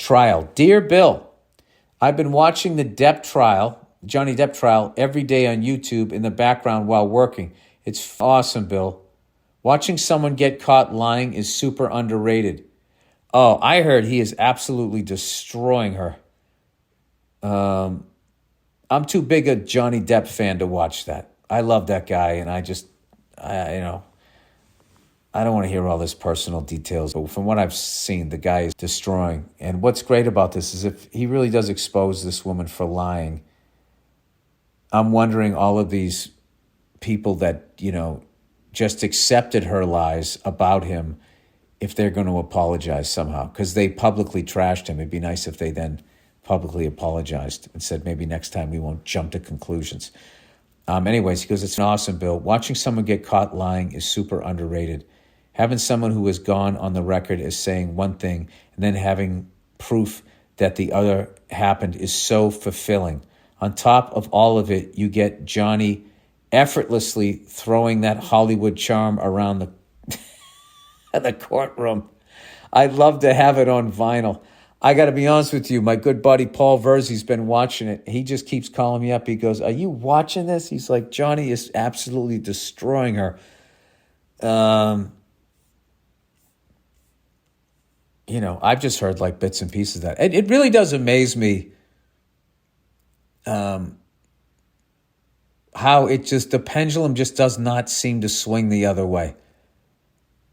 trial. Dear Bill, I've been watching the Johnny Depp trial, every day on YouTube in the background while working. It's awesome, Bill. Watching someone get caught lying is super underrated. Oh, I heard he is absolutely destroying her. I'm too big a Johnny Depp fan to watch that. I love that guy, and I don't want to hear all this personal details. But from what I've seen, the guy is destroying. And what's great about this is if he really does expose this woman for lying, I'm wondering all of these people that, just accepted her lies about him, if they're going to apologize somehow, because they publicly trashed him. It'd be nice if they then publicly apologized and said, maybe next time we won't jump to conclusions. Anyways, he goes, it's an awesome bill. Watching someone get caught lying is super underrated. Having someone who has gone on the record as saying one thing and then having proof that the other happened is so fulfilling. On top of all of it, you get Johnny effortlessly throwing that Hollywood charm around the courtroom. I'd love to have it on vinyl. I got to be honest with you. My good buddy Paul Verzi's been watching it. He just keeps calling me up. He goes, are you watching this? He's like, Johnny is absolutely destroying her. I've just heard like bits and pieces of that. It really does amaze me how the pendulum just does not seem to swing the other way.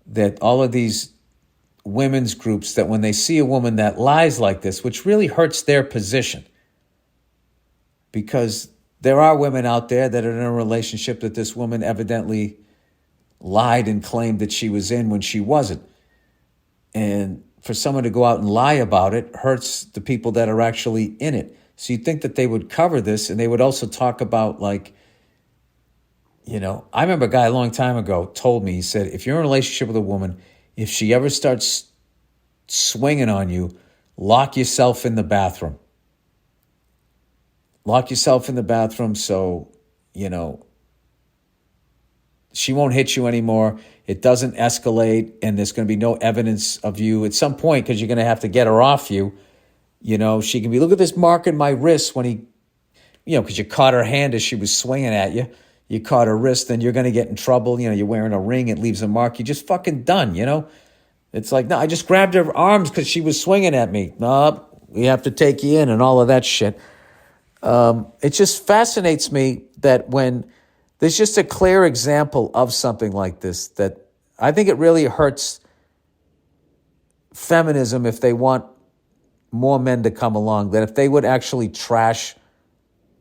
That all of these women's groups, that when they see a woman that lies like this, which really hurts their position, because there are women out there that are in a relationship that this woman evidently lied and claimed that she was in when she wasn't. And for someone to go out and lie about it hurts the people that are actually in it. So you'd think that they would cover this, and they would also talk about I remember a guy a long time ago told me, he said, if you're in a relationship with a woman, if she ever starts swinging on you, lock yourself in the bathroom. Lock yourself in the bathroom so, she won't hit you anymore. It doesn't escalate, and there's going to be no evidence of you at some point, because you're going to have to get her off you. She can be, look at this mark in my wrist when he, because you caught her hand as she was swinging at you. You caught her wrist, then you're going to get in trouble. You're wearing a ring, it leaves a mark. You're just fucking done, It's like, no, I just grabbed her arms because she was swinging at me. No, we have to take you in and all of that shit. It just fascinates me that when there's just a clear example of something like this, that I think it really hurts feminism if they want more men to come along, that if they would actually trash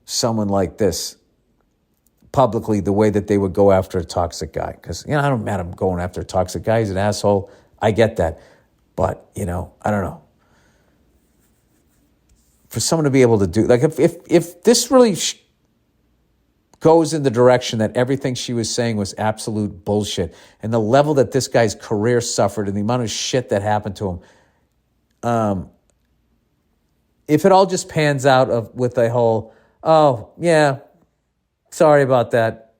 someone like this publicly the way that they would go after a toxic guy. Because, I don't matter him going after a toxic guy. He's an asshole. I get that. But, I don't know. For someone to be able to do, if this really goes in the direction that everything she was saying was absolute bullshit, and the level that this guy's career suffered and the amount of shit that happened to him, if it all just pans out with a whole, oh, yeah, sorry about that.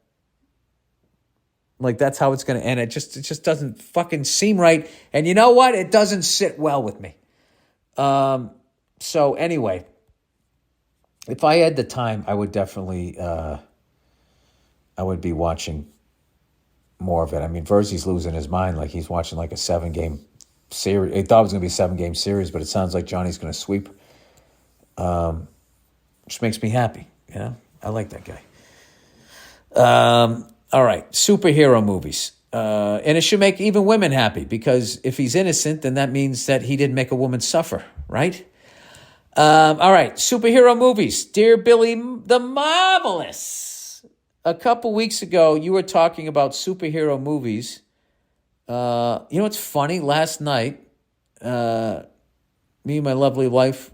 That's how it's going to end. It just doesn't fucking seem right. And you know what? It doesn't sit well with me. So anyway, if I had the time, I would definitely, I would be watching more of it. I mean, Verzi's losing his mind. He's watching a 7-game series. He thought it was going to be a 7-game series, but it sounds like Johnny's going to sweep. Which makes me happy. I like that guy. All right, superhero movies. And it should make even women happy, because if he's innocent, then that means that he didn't make a woman suffer, right? All right, superhero movies. Dear Billy the Marvelous, a couple weeks ago, you were talking about superhero movies. What's funny? Last night, me and my lovely wife,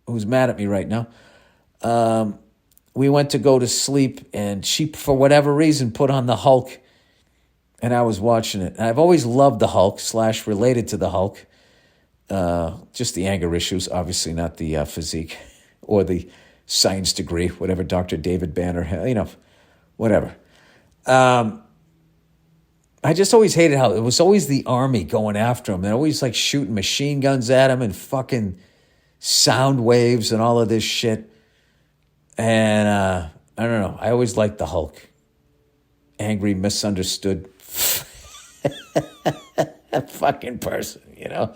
who's mad at me right now, we went to go to sleep, and she, for whatever reason, put on the Hulk, and I was watching it. And I've always loved the Hulk / related to the Hulk. Just the anger issues, obviously not the physique or the science degree, whatever Dr. David Banner had, whatever. I just always hated how it was always the army going after him. They're always shooting machine guns at him and fucking sound waves and all of this shit. And I don't know. I always liked the Hulk. Angry, misunderstood fucking person, you know?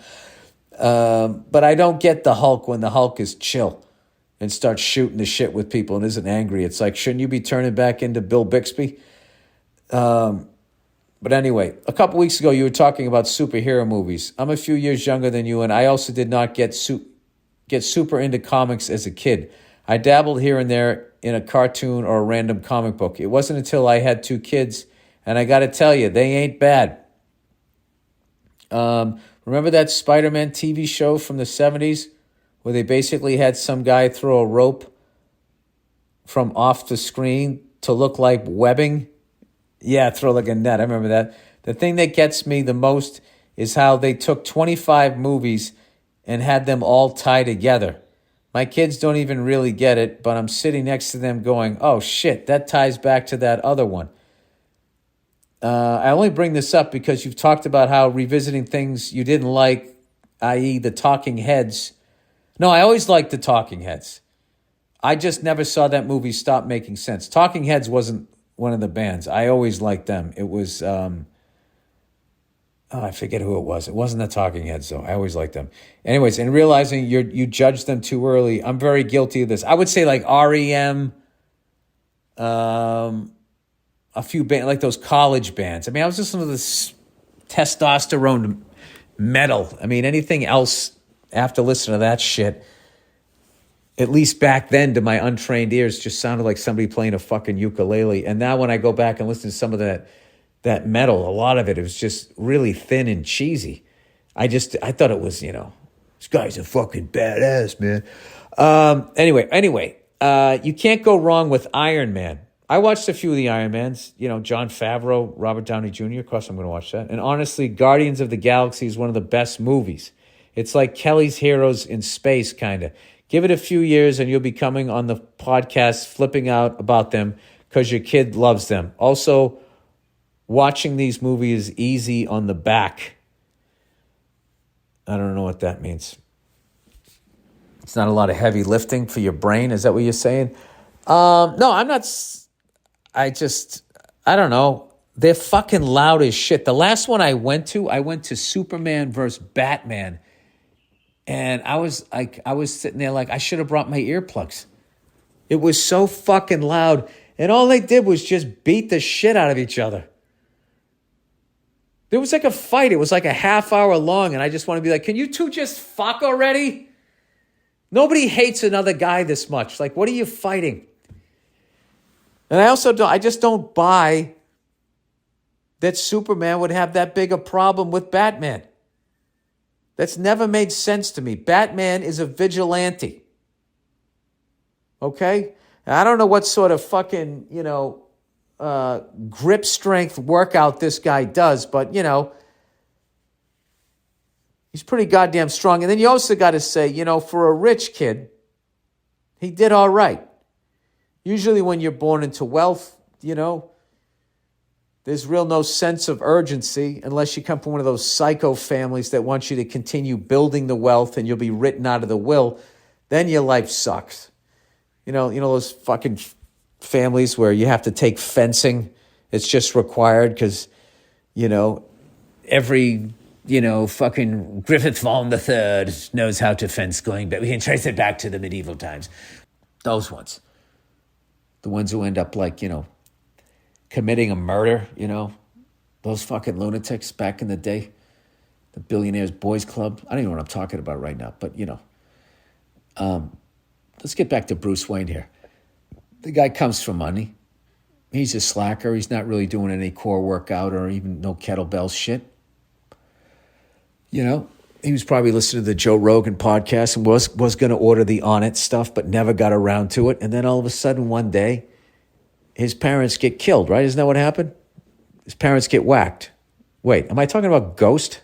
But I don't get the Hulk when the Hulk is chill and starts shooting the shit with people and isn't angry. It's like, shouldn't you be turning back into Bill Bixby? But anyway, a couple weeks ago, you were talking about superhero movies. I'm a few years younger than you, and I also did not get super into comics as a kid. I dabbled here and there in a cartoon or a random comic book. It wasn't until I had 2 kids, and I got to tell you, they ain't bad. Remember that Spider-Man TV show from the 70s where they basically had some guy throw a rope from off the screen to look like webbing? Yeah, throw like a net. I remember that. The thing that gets me the most is how they took 25 movies and had them all tie together. My kids don't even really get it, but I'm sitting next to them going, oh shit, that ties back to that other one. I only bring this up because you've talked about how revisiting things you didn't like, i.e. the Talking Heads. No, I always liked the Talking Heads. I just never saw that movie stop making sense. Talking Heads wasn't one of the bands. I always liked them. It was, I forget who it was. It wasn't the Talking Heads, though. I always liked them. Anyways, and realizing you judged them too early, I'm very guilty of this. I would say like REM, a few bands, like those college bands. I mean, I was listening to this testosterone metal. I mean, anything else after listening to that shit, at least back then to my untrained ears, just sounded like somebody playing a fucking ukulele. And now when I go back and listen to some of that metal, a lot of it was just really thin and cheesy. I thought it was, this guy's a fucking badass, man. Anyway, you can't go wrong with Iron Man. I watched a few of the Iron Mans, Jon Favreau, Robert Downey Jr. Of course I'm going to watch that. And honestly, Guardians of the Galaxy is one of the best movies. It's like Kelly's Heroes in space, kind of. Give it a few years and you'll be coming on the podcast flipping out about them because your kid loves them. Also, watching these movies is easy on the back. I don't know what that means. It's not a lot of heavy lifting for your brain. Is that what you're saying? No, I'm not. I don't know. They're fucking loud as shit. The last one I went to Superman versus Batman. And I was sitting there like, I should have brought my earplugs. It was so fucking loud. And all they did was just beat the shit out of each other. There was like a fight. It was like a half hour long. And I just want to be like, can you two just fuck already? Nobody hates another guy this much. Like, what are you fighting? And I just don't buy that Superman would have that big a problem with Batman. That's never made sense to me. Batman is a vigilante. Okay? I don't know what sort of fucking, grip strength workout this guy does, but, he's pretty goddamn strong. And then you also got to say, for a rich kid, he did all right. Usually when you're born into wealth, there's real no sense of urgency unless you come from one of those psycho families that want you to continue building the wealth and you'll be written out of the will. Then your life sucks. You know those fucking families where you have to take fencing. It's just required because, every, fucking Griffith Vaughan III knows how to fence going, but we can trace it back to the medieval times. Those ones. The ones who end up like, committing a murder, those fucking lunatics back in the day, the Billionaires Boys Club. I don't even know what I'm talking about right now, but, let's get back to Bruce Wayne here. The guy comes from money. He's a slacker. He's not really doing any core workout or even no kettlebell shit. He was probably listening to the Joe Rogan podcast and was going to order the On It stuff, but never got around to it. And then all of a sudden one day, his parents get killed, right? Isn't that what happened? His parents get whacked. Wait, am I talking about Ghost?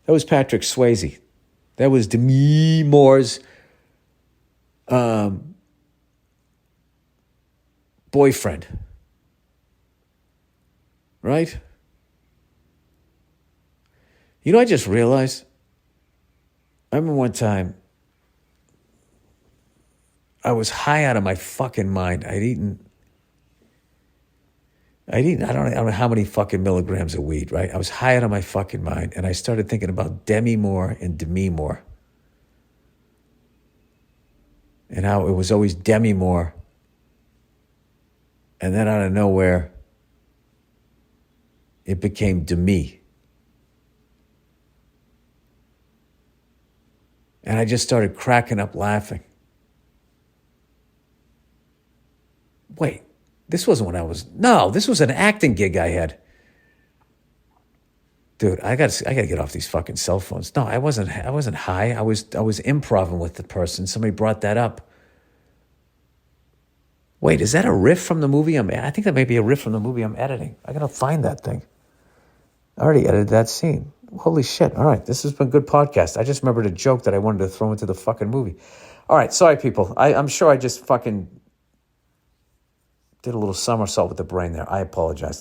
That was Patrick Swayze. That was Demi Moore's boyfriend. Right? I just realized, I remember one time I was high out of my fucking mind. I don't know how many fucking milligrams of weed, right? I was high out of my fucking mind, and I started thinking about Demi Moore and Demi Moore, and how it was always Demi Moore, and then out of nowhere, it became Demi. And I just started cracking up laughing. Wait, this wasn't when this was an acting gig I had. Dude, I gotta get off these fucking cell phones. No, I wasn't high. I was improvising with the person. Somebody brought that up. Wait, is that a riff from the movie I think that may be a riff from the movie I'm editing. I gotta find that thing. I already edited that scene. Holy shit. All right, this has been a good podcast. I just remembered a joke that I wanted to throw into the fucking movie. All right, sorry, people. I'm sure I just fucking did a little somersault with the brain there. I apologize.